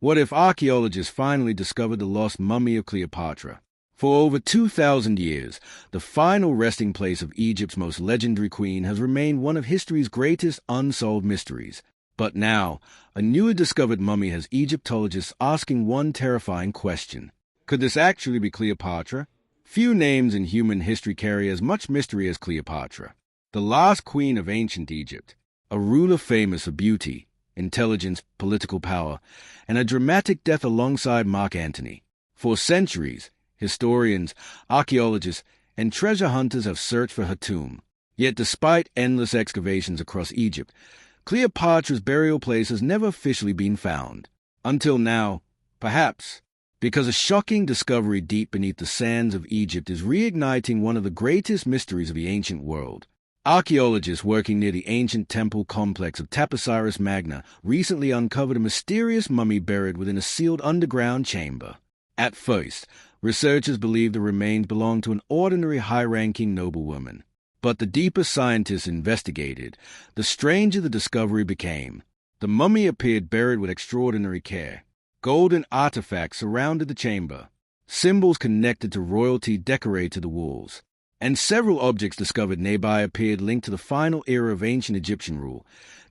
What if archaeologists finally discovered the lost mummy of Cleopatra? For over 2,000 years, the final resting place of Egypt's most legendary queen has remained one of history's greatest unsolved mysteries. But now, a newly discovered mummy has Egyptologists asking one terrifying question. Could this actually be Cleopatra? Few names in human history carry as much mystery as Cleopatra, the last queen of ancient Egypt, a ruler famous for beauty, intelligence, political power, and a dramatic death alongside Mark Antony. For centuries, historians, archaeologists, and treasure hunters have searched for her tomb. Yet despite endless excavations across Egypt, Cleopatra's burial place has never officially been found. Until now, perhaps, because a shocking discovery deep beneath the sands of Egypt is reigniting one of the greatest mysteries of the ancient world. Archaeologists working near the ancient temple complex of Taposiris Magna recently uncovered a mysterious mummy buried within a sealed underground chamber. At first, researchers believed the remains belonged to an ordinary high-ranking noblewoman. But the deeper scientists investigated, the stranger the discovery became. The mummy appeared buried with extraordinary care. Golden artifacts surrounded the chamber, symbols connected to royalty decorated the walls, and several objects discovered nearby appeared linked to the final era of ancient Egyptian rule,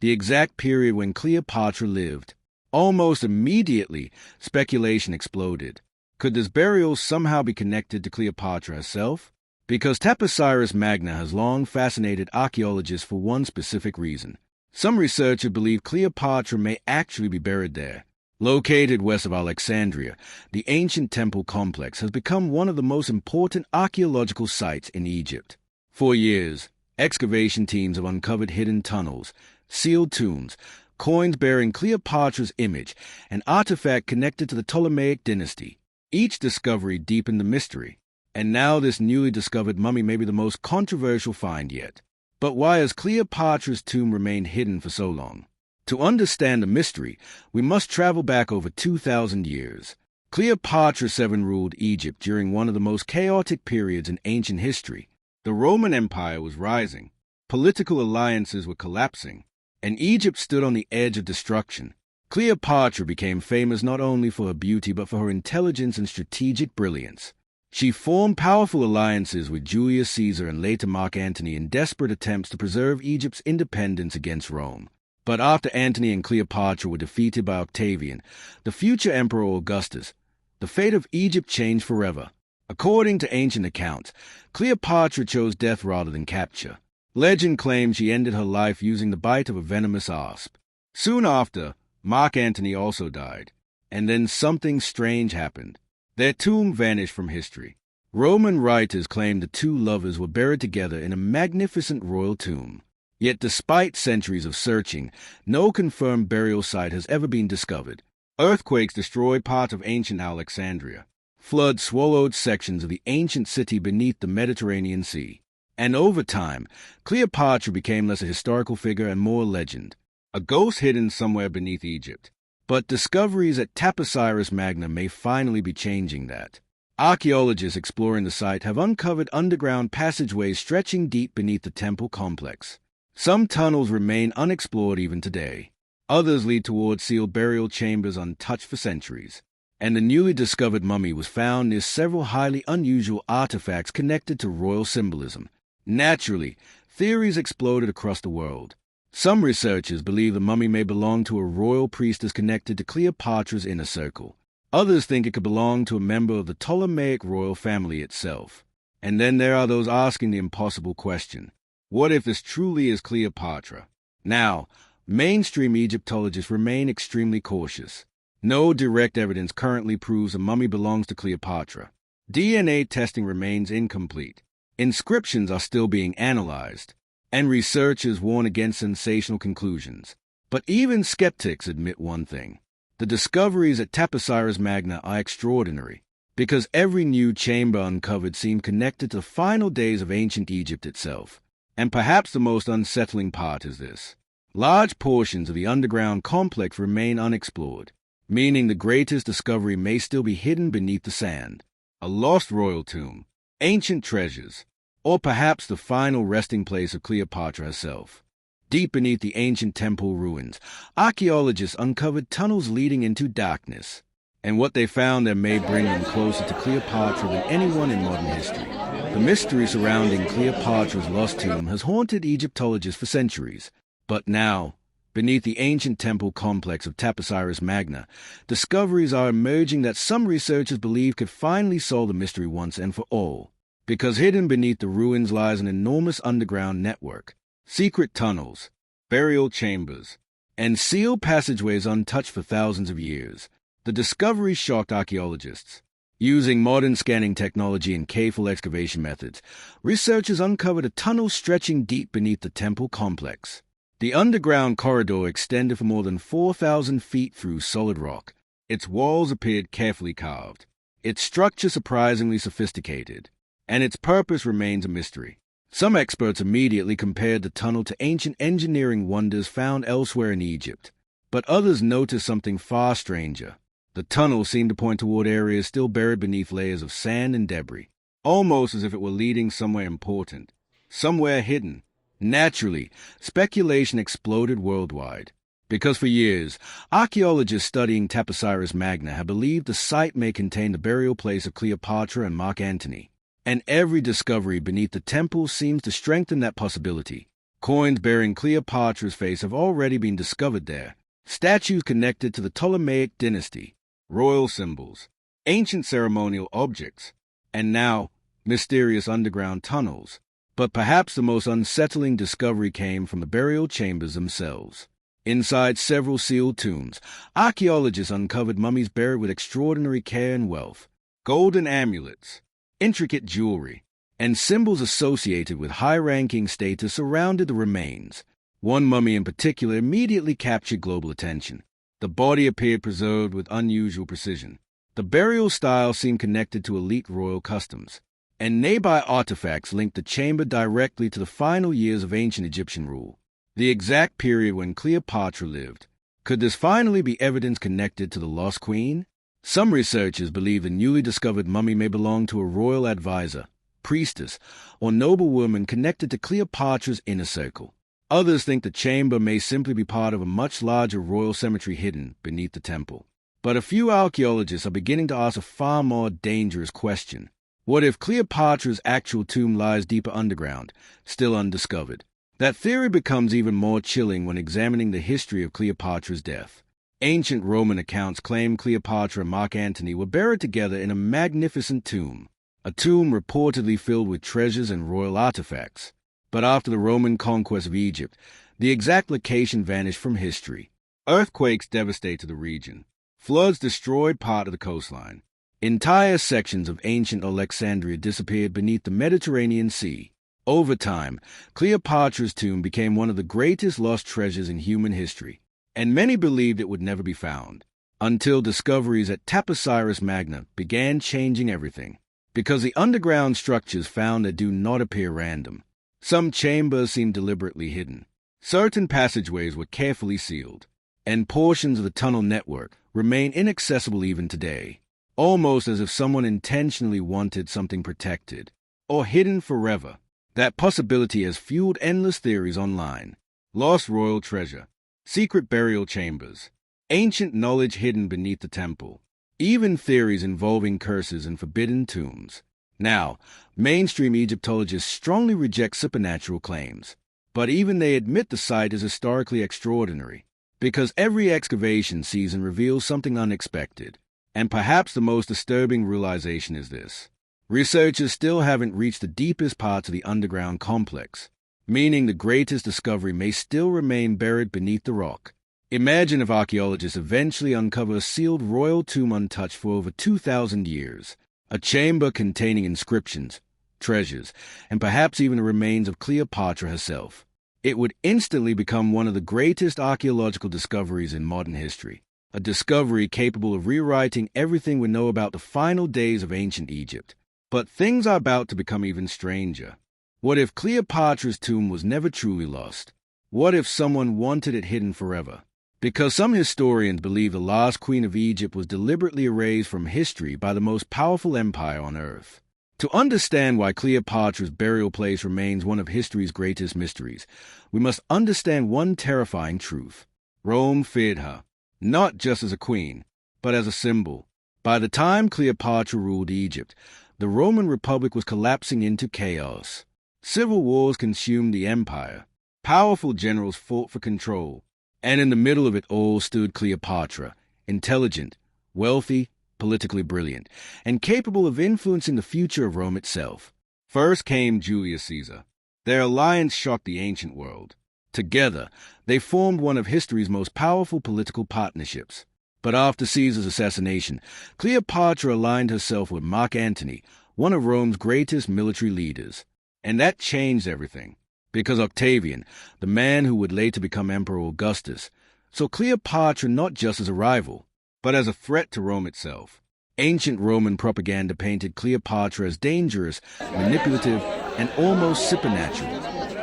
the exact period when Cleopatra lived. Almost immediately, speculation exploded. Could this burial somehow be connected to Cleopatra herself? Because Taposiris Magna has long fascinated archaeologists for one specific reason. Some researchers believe Cleopatra may actually be buried there. Located west of Alexandria, the ancient temple complex has become one of the most important archaeological sites in Egypt. For years, excavation teams have uncovered hidden tunnels, sealed tombs, coins bearing Cleopatra's image, and artifacts connected to the Ptolemaic dynasty. Each discovery deepened the mystery, and now this newly discovered mummy may be the most controversial find yet. But why has Cleopatra's tomb remained hidden for so long? To understand the mystery, we must travel back over 2,000 years. Cleopatra VII ruled Egypt during one of the most chaotic periods in ancient history. The Roman Empire was rising, political alliances were collapsing, and Egypt stood on the edge of destruction. Cleopatra became famous not only for her beauty but for her intelligence and strategic brilliance. She formed powerful alliances with Julius Caesar and later Mark Antony in desperate attempts to preserve Egypt's independence against Rome. But after Antony and Cleopatra were defeated by Octavian, the future Emperor Augustus, the fate of Egypt changed forever. According to ancient accounts, Cleopatra chose death rather than capture. Legend claims she ended her life using the bite of a venomous asp. Soon after, Mark Antony also died, and then something strange happened. Their tomb vanished from history. Roman writers claim the two lovers were buried together in a magnificent royal tomb. Yet despite centuries of searching, no confirmed burial site has ever been discovered. Earthquakes destroyed part of ancient Alexandria. Floods swallowed sections of the ancient city beneath the Mediterranean Sea. And over time, Cleopatra became less a historical figure and more a legend, a ghost hidden somewhere beneath Egypt. But discoveries at Taposiris Magna may finally be changing that. Archaeologists exploring the site have uncovered underground passageways stretching deep beneath the temple complex. Some tunnels remain unexplored even today. Others lead toward sealed burial chambers untouched for centuries. And the newly discovered mummy was found near several highly unusual artifacts connected to royal symbolism. Naturally, theories exploded across the world. Some researchers believe the mummy may belong to a royal priestess connected to Cleopatra's inner circle. Others think it could belong to a member of the Ptolemaic royal family itself. And then there are those asking the impossible question. What if this truly is Cleopatra? Now, mainstream Egyptologists remain extremely cautious. No direct evidence currently proves a mummy belongs to Cleopatra. DNA testing remains incomplete. Inscriptions are still being analyzed, and researchers warn against sensational conclusions. But even skeptics admit one thing. The discoveries at Taposiris Magna are extraordinary, because every new chamber uncovered seemed connected to the final days of ancient Egypt itself. And perhaps the most unsettling part is this. Large portions of the underground complex remain unexplored, meaning the greatest discovery may still be hidden beneath the sand. A lost royal tomb, ancient treasures, or perhaps the final resting place of Cleopatra herself. Deep beneath the ancient temple ruins, archaeologists uncovered tunnels leading into darkness. And what they found there may bring them closer to Cleopatra than anyone in modern history. The mystery surrounding Cleopatra's lost tomb has haunted Egyptologists for centuries. But now, beneath the ancient temple complex of Taposiris Magna, discoveries are emerging that some researchers believe could finally solve the mystery once and for all. Because hidden beneath the ruins lies an enormous underground network. Secret tunnels, burial chambers, and sealed passageways untouched for thousands of years. The discovery shocked archaeologists. Using modern scanning technology and careful excavation methods, researchers uncovered a tunnel stretching deep beneath the temple complex. The underground corridor extended for more than 4,000 feet through solid rock. Its walls appeared carefully carved, its structure surprisingly sophisticated, and its purpose remains a mystery. Some experts immediately compared the tunnel to ancient engineering wonders found elsewhere in Egypt, but others noticed something far stranger. The tunnel seemed to point toward areas still buried beneath layers of sand and debris, almost as if it were leading somewhere important, somewhere hidden. Naturally, speculation exploded worldwide, because for years, archaeologists studying Taposiris Magna have believed the site may contain the burial place of Cleopatra and Mark Antony. And every discovery beneath the temple seems to strengthen that possibility. Coins bearing Cleopatra's face have already been discovered there, statues connected to the Ptolemaic dynasty, royal symbols, ancient ceremonial objects, and now, mysterious underground tunnels. But perhaps the most unsettling discovery came from the burial chambers themselves. Inside several sealed tombs, archaeologists uncovered mummies buried with extraordinary care and wealth. Golden amulets, intricate jewelry, and symbols associated with high-ranking status surrounded the remains. One mummy in particular immediately captured global attention. The body appeared preserved with unusual precision. The burial style seemed connected to elite royal customs, and nearby artifacts linked the chamber directly to the final years of ancient Egyptian rule, the exact period when Cleopatra lived. Could this finally be evidence connected to the lost queen? Some researchers believe the newly discovered mummy may belong to a royal advisor, priestess, or noblewoman connected to Cleopatra's inner circle. Others think the chamber may simply be part of a much larger royal cemetery hidden beneath the temple. But a few archaeologists are beginning to ask a far more dangerous question. What if Cleopatra's actual tomb lies deeper underground, still undiscovered? That theory becomes even more chilling when examining the history of Cleopatra's death. Ancient Roman accounts claim Cleopatra and Mark Antony were buried together in a magnificent tomb, a tomb reportedly filled with treasures and royal artifacts. But after the Roman conquest of Egypt, the exact location vanished from history. Earthquakes devastated the region. Floods destroyed part of the coastline. Entire sections of ancient Alexandria disappeared beneath the Mediterranean Sea. Over time, Cleopatra's tomb became one of the greatest lost treasures in human history, and many believed it would never be found, until discoveries at Taposiris Magna began changing everything. Because the underground structures found there do not appear random. Some chambers seem deliberately hidden. Certain passageways were carefully sealed, and portions of the tunnel network remain inaccessible even today, almost as if someone intentionally wanted something protected or hidden forever. That possibility has fueled endless theories online. Lost royal treasure, secret burial chambers, ancient knowledge hidden beneath the temple, even theories involving curses and forbidden tombs. Now, mainstream Egyptologists strongly reject supernatural claims, but even they admit the site is historically extraordinary, because every excavation season reveals something unexpected. And perhaps the most disturbing realization is this. Researchers still haven't reached the deepest parts of the underground complex, meaning the greatest discovery may still remain buried beneath the rock. Imagine if archaeologists eventually uncover a sealed royal tomb untouched for over 2,000 years, a chamber containing inscriptions, treasures, and perhaps even the remains of Cleopatra herself. It would instantly become one of the greatest archaeological discoveries in modern history, a discovery capable of rewriting everything we know about the final days of ancient Egypt. But things are about to become even stranger. What if Cleopatra's tomb was never truly lost? What if someone wanted it hidden forever? Because some historians believe the last queen of Egypt was deliberately erased from history by the most powerful empire on earth. To understand why Cleopatra's burial place remains one of history's greatest mysteries, we must understand one terrifying truth. Rome feared her, not just as a queen, but as a symbol. By the time Cleopatra ruled Egypt, the Roman Republic was collapsing into chaos. Civil wars consumed the empire. Powerful generals fought for control. And in the middle of it all stood Cleopatra, intelligent, wealthy, politically brilliant, and capable of influencing the future of Rome itself. First came Julius Caesar. Their alliance shocked the ancient world. Together, they formed one of history's most powerful political partnerships. But after Caesar's assassination, Cleopatra aligned herself with Mark Antony, one of Rome's greatest military leaders. And that changed everything, because Octavian, the man who would later become Emperor Augustus, saw Cleopatra not just as a rival, but as a threat to Rome itself. Ancient Roman propaganda painted Cleopatra as dangerous, manipulative, and almost supernatural,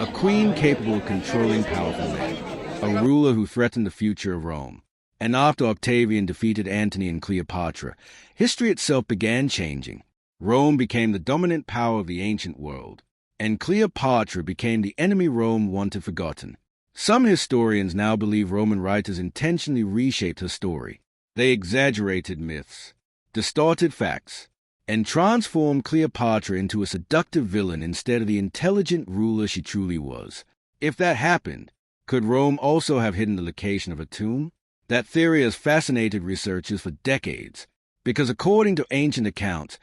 a queen capable of controlling powerful men, a ruler who threatened the future of Rome. And after Octavian defeated Antony and Cleopatra, history itself began changing. Rome became the dominant power of the ancient world, and Cleopatra became the enemy Rome wanted forgotten. Some historians now believe Roman writers intentionally reshaped her story. They exaggerated myths, distorted facts, and transformed Cleopatra into a seductive villain instead of the intelligent ruler she truly was. If that happened, could Rome also have hidden the location of her tomb? That theory has fascinated researchers for decades, because according to ancient accounts,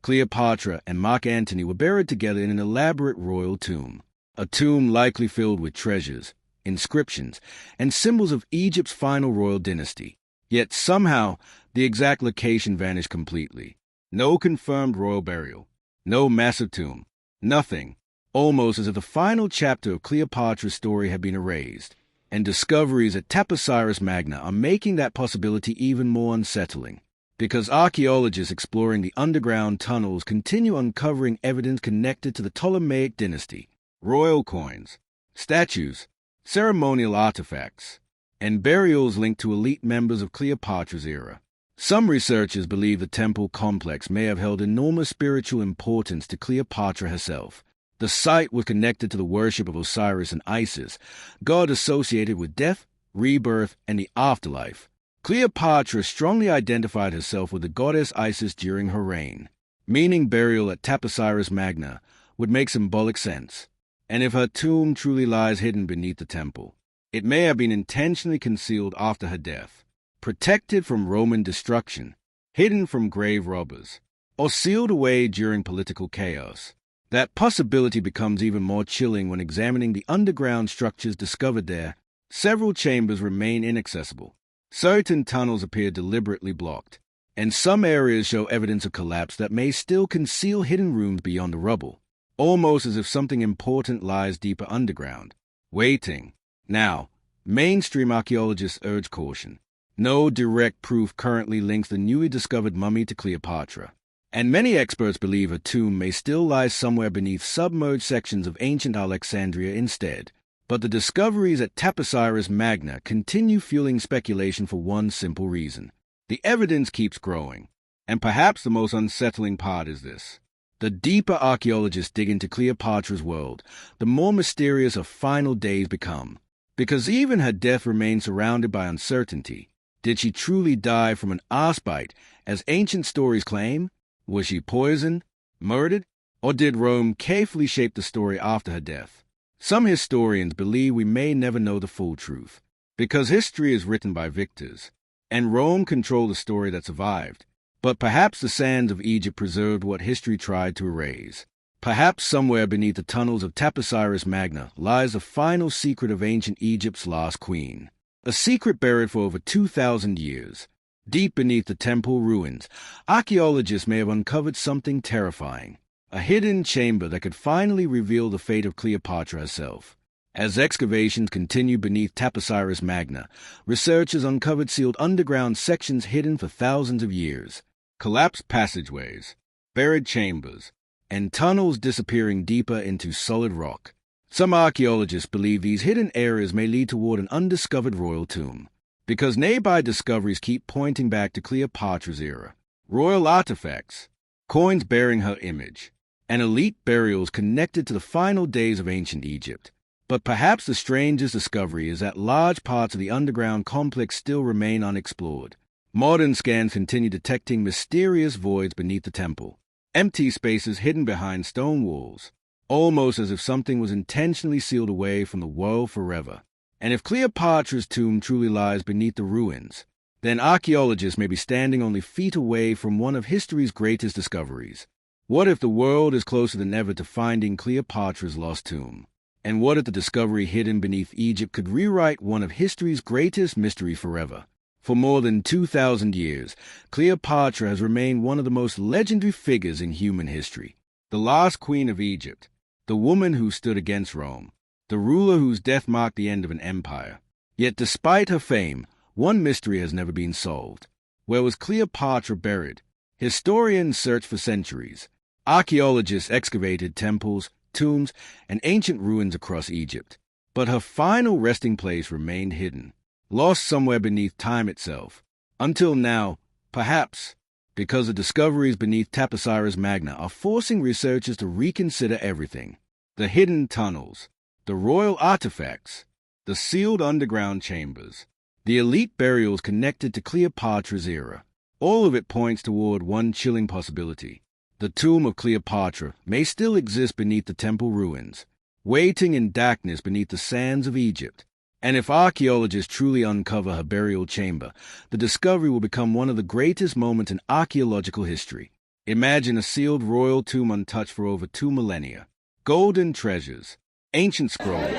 Cleopatra and Mark Antony were buried together in an elaborate royal tomb, a tomb likely filled with treasures, inscriptions, and symbols of Egypt's final royal dynasty. Yet somehow, the exact location vanished completely. No confirmed royal burial, no massive tomb, nothing, almost as if the final chapter of Cleopatra's story had been erased. And discoveries at Taposiris Magna are making that possibility even more unsettling, because archaeologists exploring the underground tunnels continue uncovering evidence connected to the Ptolemaic dynasty, royal coins, statues, ceremonial artifacts, and burials linked to elite members of Cleopatra's era. Some researchers believe the temple complex may have held enormous spiritual importance to Cleopatra herself. The site was connected to the worship of Osiris and Isis, god associated with death, rebirth, and the afterlife. Cleopatra strongly identified herself with the goddess Isis during her reign, meaning burial at Taposiris Magna would make symbolic sense. And if her tomb truly lies hidden beneath the temple, it may have been intentionally concealed after her death, protected from Roman destruction, hidden from grave robbers, or sealed away during political chaos. That possibility becomes even more chilling when examining the underground structures discovered there. Several chambers remain inaccessible. Certain tunnels appear deliberately blocked, and some areas show evidence of collapse that may still conceal hidden rooms beyond the rubble, almost as if something important lies deeper underground, waiting. Now, mainstream archaeologists urge caution. No direct proof currently links the newly discovered mummy to Cleopatra, and many experts believe her tomb may still lie somewhere beneath submerged sections of ancient Alexandria instead. But the discoveries at Taposiris Magna continue fueling speculation for one simple reason. The evidence keeps growing, and perhaps the most unsettling part is this. The deeper archaeologists dig into Cleopatra's world, the more mysterious her final days become. Because even her death remains surrounded by uncertainty. Did she truly die from an ass bite, as ancient stories claim? Was she poisoned, murdered, or did Rome carefully shape the story after her death? Some historians believe we may never know the full truth, because history is written by victors, and Rome controlled the story that survived. But perhaps the sands of Egypt preserved what history tried to erase. Perhaps somewhere beneath the tunnels of Taposiris Magna lies the final secret of ancient Egypt's last queen, a secret buried for over 2,000 years. Deep beneath the temple ruins, archaeologists may have uncovered something terrifying, a hidden chamber that could finally reveal the fate of Cleopatra herself. As excavations continued beneath Taposiris Magna, researchers uncovered sealed underground sections hidden for thousands of years, collapsed passageways, buried chambers, and tunnels disappearing deeper into solid rock. Some archaeologists believe these hidden areas may lead toward an undiscovered royal tomb, because nearby discoveries keep pointing back to Cleopatra's era. Royal artifacts, coins bearing her image, and elite burials connected to the final days of ancient Egypt. But perhaps the strangest discovery is that large parts of the underground complex still remain unexplored. Modern scans continue detecting mysterious voids beneath the temple, empty spaces hidden behind stone walls, almost as if something was intentionally sealed away from the world forever. And if Cleopatra's tomb truly lies beneath the ruins, then archaeologists may be standing only feet away from one of history's greatest discoveries. What if the world is closer than ever to finding Cleopatra's lost tomb? And what if the discovery hidden beneath Egypt could rewrite one of history's greatest mysteries forever? For more than 2,000 years, Cleopatra has remained one of the most legendary figures in human history. The last queen of Egypt, the woman who stood against Rome, the ruler whose death marked the end of an empire. Yet despite her fame, one mystery has never been solved. Where was Cleopatra buried? Historians searched for centuries. Archaeologists excavated temples, tombs, and ancient ruins across Egypt. But her final resting place remained hidden, lost somewhere beneath time itself. Until now, perhaps, because the discoveries beneath Taposiris Magna are forcing researchers to reconsider everything. The hidden tunnels, the royal artifacts, the sealed underground chambers, the elite burials connected to Cleopatra's era. All of it points toward one chilling possibility. The tomb of Cleopatra may still exist beneath the temple ruins, waiting in darkness beneath the sands of Egypt. And if archaeologists truly uncover her burial chamber, the discovery will become one of the greatest moments in archaeological history. Imagine a sealed royal tomb untouched for over 2 millennia. Golden treasures, ancient scrolls,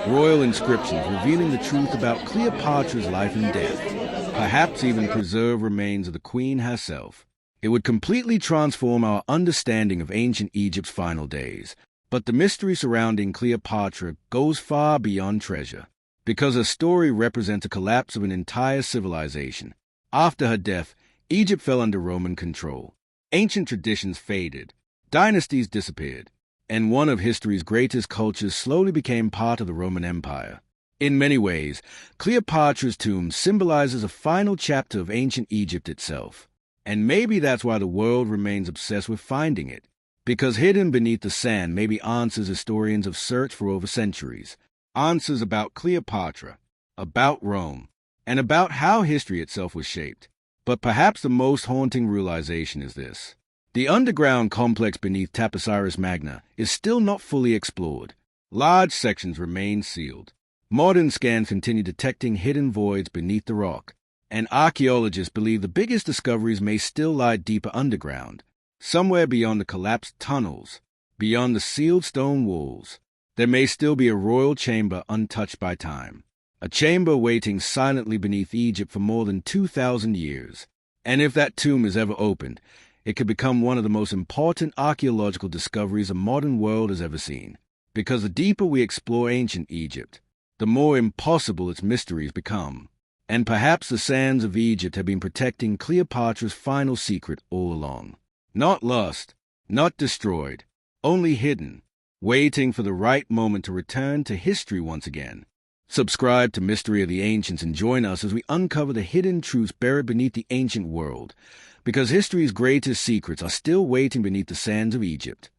royal inscriptions revealing the truth about Cleopatra's life and death, perhaps even preserved remains of the queen herself. It would completely transform our understanding of ancient Egypt's final days. But the mystery surrounding Cleopatra goes far beyond treasure, because her story represents a collapse of an entire civilization. After her death, Egypt fell under Roman control. Ancient traditions faded, dynasties disappeared, and one of history's greatest cultures slowly became part of the Roman Empire. In many ways, Cleopatra's tomb symbolizes a final chapter of ancient Egypt itself. And maybe that's why the world remains obsessed with finding it, because hidden beneath the sand may be answers historians have searched for over centuries. Answers about Cleopatra, about Rome, and about how history itself was shaped. But perhaps the most haunting realization is this. The underground complex beneath Taposiris Magna is still not fully explored. Large sections remain sealed. Modern scans continue detecting hidden voids beneath the rock, and archaeologists believe the biggest discoveries may still lie deeper underground, somewhere beyond the collapsed tunnels, beyond the sealed stone walls. There may still be a royal chamber untouched by time, a chamber waiting silently beneath Egypt for more than 2,000 years. And if that tomb is ever opened, it could become one of the most important archaeological discoveries a modern world has ever seen. Because the deeper we explore ancient Egypt, the more impossible its mysteries become. And perhaps the sands of Egypt have been protecting Cleopatra's final secret all along. Not lost, not destroyed, only hidden, waiting for the right moment to return to history once again. Subscribe to Mystery of the Ancients and join us as we uncover the hidden truths buried beneath the ancient world, because history's greatest secrets are still waiting beneath the sands of Egypt.